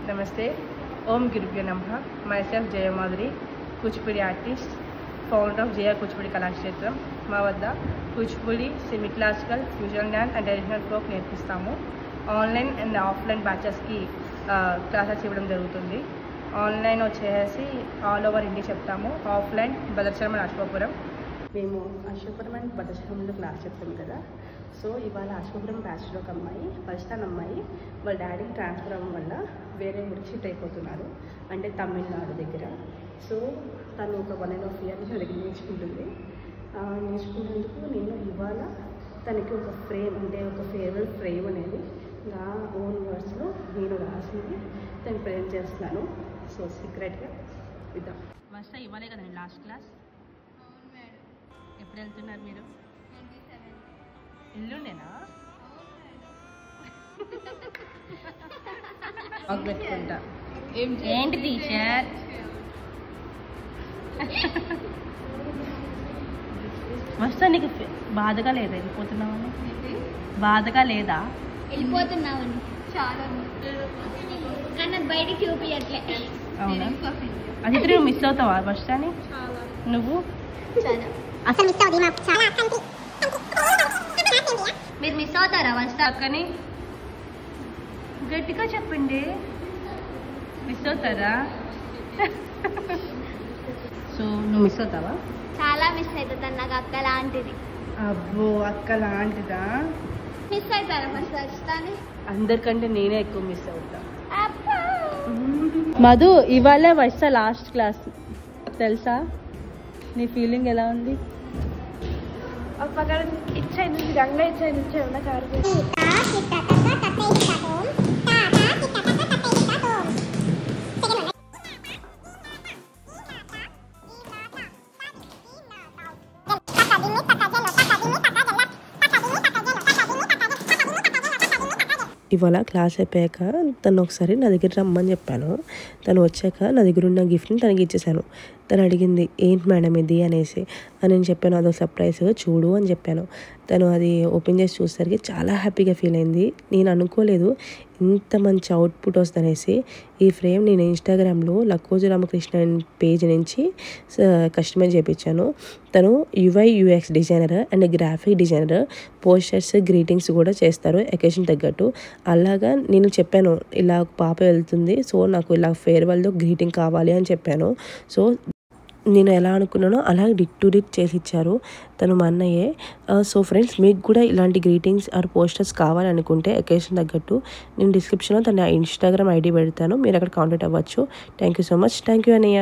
Namaste. Om Gurubhyo Namaha. Myself Jaya Madhuri, Kuchipudi artist, founder of Jaya Kuchipudi Kalakshetram. మా వద్ద Kuchipudi semi classical fusion dance and traditional folk నేర్పిస్తాము. Online and offline బ్యాచెస్కి classes ఇవ్వడం జరుగుతుంది. Online వచ్చేసి all over India చెప్తాము. Offline Bhadrachalam and Ashokapuram. మేము Ashokapuram and భద్రాచలంలో క్లాస్ చెప్తాం కదా. సో ఇవాళ అశోకపురం బ్యాచ్లో ఒక అమ్మాయి ఫస్ట్ అమ్మాయి వాళ్ళ డాడీకి ట్రాన్స్ఫర్ అవ్వడం వల్ల వేరే ఊరికి షిఫ్ట్ అయిపోతున్నారు, అంటే తమిళనాడు దగ్గర. సో తను ఒక 1.5 years నుంచి నా దగ్గర నేర్చుకుంటుంది. నేర్చుకున్నందుకు నేను ఇవాళ తనకి ఒక ఫ్రేమ్, అంటే ఒక ఫేర్వెల్ ఫ్రేమ్ అనేది నా ఓన్ వర్డ్స్లో నేను రాసింది తను ప్రేమ్ చేస్తున్నాను. సో సీక్రెట్గా ఇద్దాం. ఫస్ట్ ఇవ్వాలే కదండి లాస్ట్ క్లాస్. ఎప్పుడు వెళ్తున్నారు మీరు? ఎల్లుండేనా? పెట్టుకుంటా. ఏంటి టీచర్? వస్తా. నీకు బాధగా లేదా వెళ్ళిపోతున్నావని? బాధగా లేదా వెళ్ళిపోతున్నావని? చాలా కానీ బయటికి చూపించట్లే. అవునా? అది నువ్వు మిస్ అవుతావా వస్తాని? నువ్వు అసలు మిస్ అవుతుంది. మీరు మిస్ అవుతారా వస్తా? కానీ గట్టిగా చెప్పండి, మిస్ అవుతారా? సో నువ్వు మిస్ అవుతావా? చాలా మిస్ అవుతుంది. నాకు అక్క లాంటిది. అబ్బో, అక్క లాంటిదా? మిస్ అవుతారా ఫస్ట్ వస్తాను? అందరికంటే నేనే ఎక్కువ మిస్ అవుతా. మధు, ఇవాళ వస్తా లాస్ట్ క్లాస్ తెలుసా? నీ ఫీలింగ్ ఎలా ఉంది? ఇవాళ క్లాస్ అయిపోయాక తను ఒకసారి నా దగ్గర రమ్మని చెప్పాను. తను వచ్చాక నా దగ్గర ఉన్న గిఫ్ట్ని తనకి ఇచ్చేసాను. తను అడిగింది ఏంటి మేడం ఇది అనేసి. నేను చెప్పాను అదొక సర్ప్రైజ్ చూడు అని చెప్పాను. తను అది ఓపెన్ చేసి చూసేసరికి చాలా హ్యాపీగా ఫీల్ అయింది. నేను అనుకోలేదు ఇంత మంచి అవుట్పుట్ వస్తుందనేసి. ఈ ఫ్రేమ్ నేను ఇన్స్టాగ్రామ్లో లక్కోజు రామకృష్ణ పేజ్ నుంచి కస్టమైజ్ చేయించాను. తను UI/UX designer and graphic designer. Posters, greetings కూడా చేస్తారు అకేషన్ తగ్గట్టు. అలాగా నేను చెప్పాను ఇలా పాప వెళ్తుంది, సో నాకు ఇలా ఫేర్వెల్తో గ్రీటింగ్ కావాలి అని చెప్పాను. సో నేను ఎలా అనుకున్నానో అలా డిట్ టు డిట్ చేసి ఇచ్చారు తను, మా అన్నయ్యే. సో ఫ్రెండ్స్, మీకు కూడా ఇలాంటి గ్రీటింగ్స్ ఆర్ పోస్టర్స్ కావాలనుకుంటే అకేషన్ తగ్గట్టు నేను డిస్క్రిప్షన్లో తన ఇన్స్టాగ్రామ్ ID పెడతాను, మీరు అక్కడ కాంటాక్ట్ అవ్వచ్చు. Thank you so much. Thank you అన్నయ్య.